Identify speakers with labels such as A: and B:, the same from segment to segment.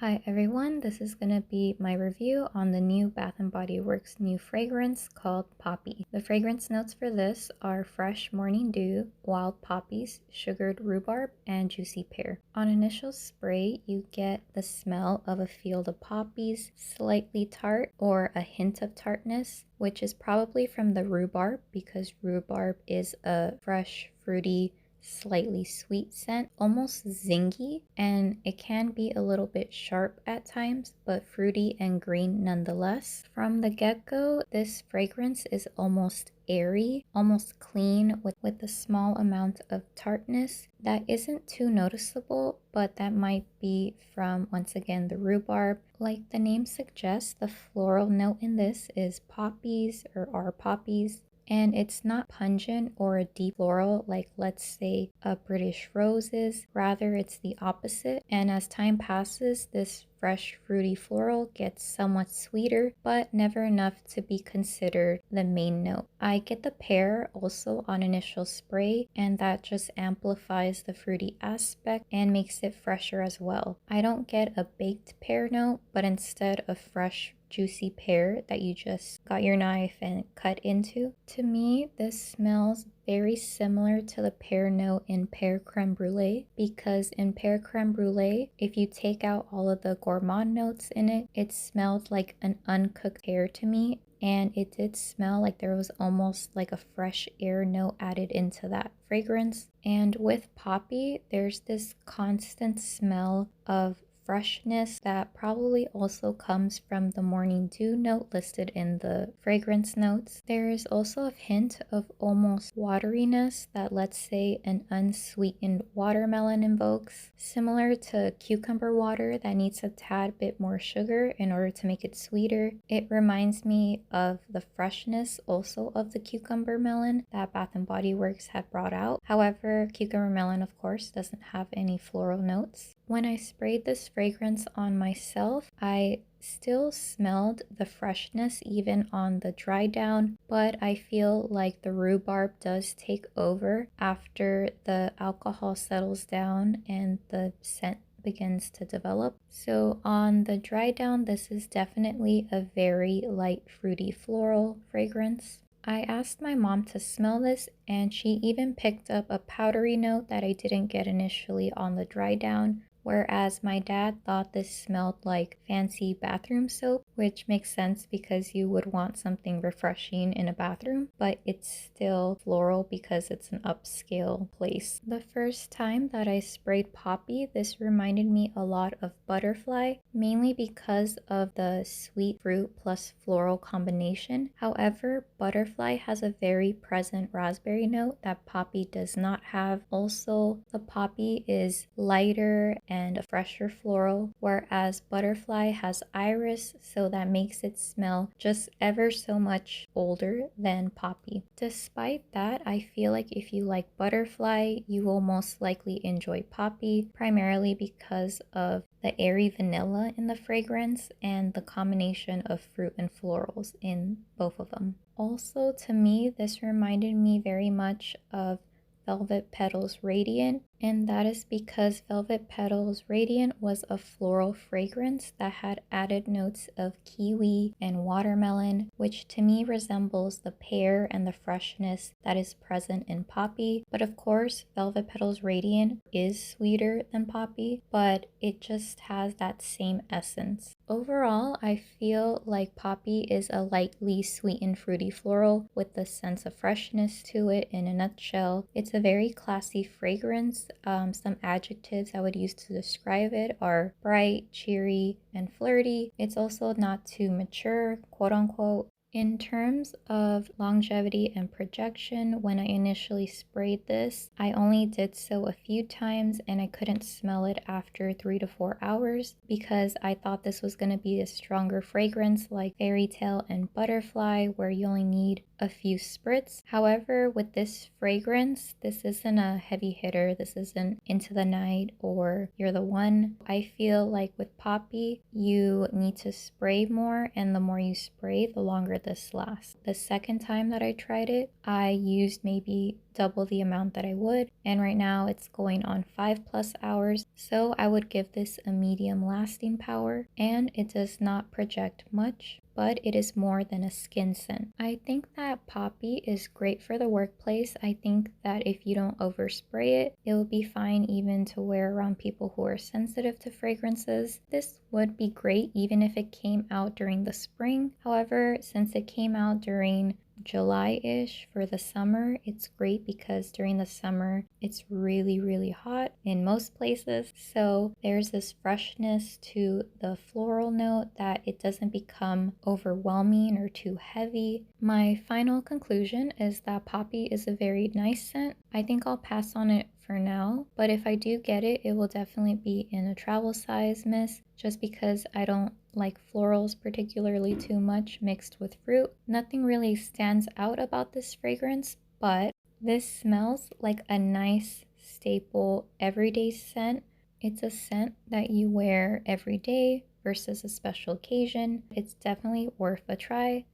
A: Hi everyone, this is going to be my review on the new Bath & Body Works new fragrance called Poppy. The fragrance notes for this are fresh morning dew, wild poppies, sugared rhubarb, and juicy pear. On initial spray, you get the smell of a field of poppies, slightly tart or a hint of tartness, which is probably from the rhubarb because rhubarb is a fresh, fruity, slightly sweet scent, almost zingy, and it can be a little bit sharp at times, but fruity and green nonetheless. From the get-go, this fragrance is almost airy, almost clean with a small amount of tartness that isn't too noticeable, but that might be from, once again, the rhubarb. Like the name suggests, the floral note in this is poppies or are poppies. And it's not pungent or a deep floral like, let's say, a British rose is. Rather, it's the opposite. And as time passes, this fresh fruity floral gets somewhat sweeter, but never enough to be considered the main note. I get the pear also on initial spray, and that just amplifies the fruity aspect and makes it fresher as well. I don't get a baked pear note, but instead a fresh juicy pear that you just got your knife and cut into. To me, this smells very similar to the pear note in pear creme brulee, because in pear creme brulee, if you take out all of the gourmand notes in it, it smelled like an uncooked pear to me. And it did smell like there was almost like a fresh air note added into that fragrance. And with poppy, there's this constant smell of freshness that probably also comes from the morning dew note listed in the fragrance notes. There is also a hint of almost wateriness that, let's say, an unsweetened watermelon invokes, similar to cucumber water that needs a tad bit more sugar in order to make it sweeter. It reminds me of the freshness also of the cucumber melon that Bath & Body Works had brought out. However, cucumber melon, of course, doesn't have any floral notes. When I sprayed this fragrance on myself, I still smelled the freshness even on the dry down, but I feel like the rhubarb does take over after the alcohol settles down and the scent begins to develop. So on the dry down, this is definitely a very light fruity floral fragrance. I asked my mom to smell this, and she even picked up a powdery note that I didn't get initially on the dry down, whereas my dad thought this smelled like fancy bathroom soap, which makes sense because you would want something refreshing in a bathroom, but it's still floral because it's an upscale place. The first time that I sprayed poppy, this reminded me a lot of butterfly, mainly because of the sweet fruit plus floral combination. However, butterfly has a very present raspberry note that poppy does not have. Also, the poppy is lighter and a fresher floral, whereas butterfly has iris, so that makes it smell just ever so much older than poppy. Despite that, I feel like if you like butterfly, you will most likely enjoy poppy, primarily because of the airy vanilla in the fragrance and the combination of fruit and florals in both of them. Also, to me, this reminded me very much of Velvet Petals Radiant, and that is because Velvet Petals Radiant was a floral fragrance that had added notes of kiwi and watermelon, which to me resembles the pear and the freshness that is present in poppy. But of course, Velvet Petals Radiant is sweeter than poppy, but it just has that same essence. Overall, I feel like poppy is a lightly sweetened fruity floral with the sense of freshness to it in a nutshell. It's a very classy fragrance. Some adjectives I would use to describe it are bright, cheery, and flirty. It's also not too mature, quote unquote. In terms of longevity and projection, when I initially sprayed this, I only did so a few times and I couldn't smell it after 3 to 4 hours because I thought this was going to be a stronger fragrance like Fairy Tale and Butterfly, where you only need a few spritz. However, with this fragrance, this isn't a heavy hitter. This isn't Into the Night or You're the One. I feel like with poppy, you need to spray more, and the more you spray, the longer this lasts. The second time that I tried it, I used maybe double the amount that I would, and right now it's going on 5+ hours, so I would give this a medium lasting power, and it does not project much, but it is more than a skin scent. I think that Poppy is great for the workplace. I think that if you don't overspray it, it will be fine even to wear around people who are sensitive to fragrances. This would be great even if it came out during the spring. However, since it came out during July-ish for the summer, it's great because during the summer it's really hot in most places, so there's this freshness to the floral note that it doesn't become overwhelming or too heavy. My final conclusion is that Poppy is a very nice scent. I think I'll pass on it for now, but if I do get it, it will definitely be in a travel size miss, just because I don't like florals particularly too much mixed with fruit. Nothing really stands out about this fragrance, but this smells like a nice staple everyday scent. It's a scent that you wear every day versus a special occasion. It's definitely worth a try.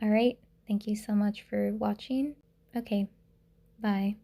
A: Alright, thank you so much for watching. Okay, bye.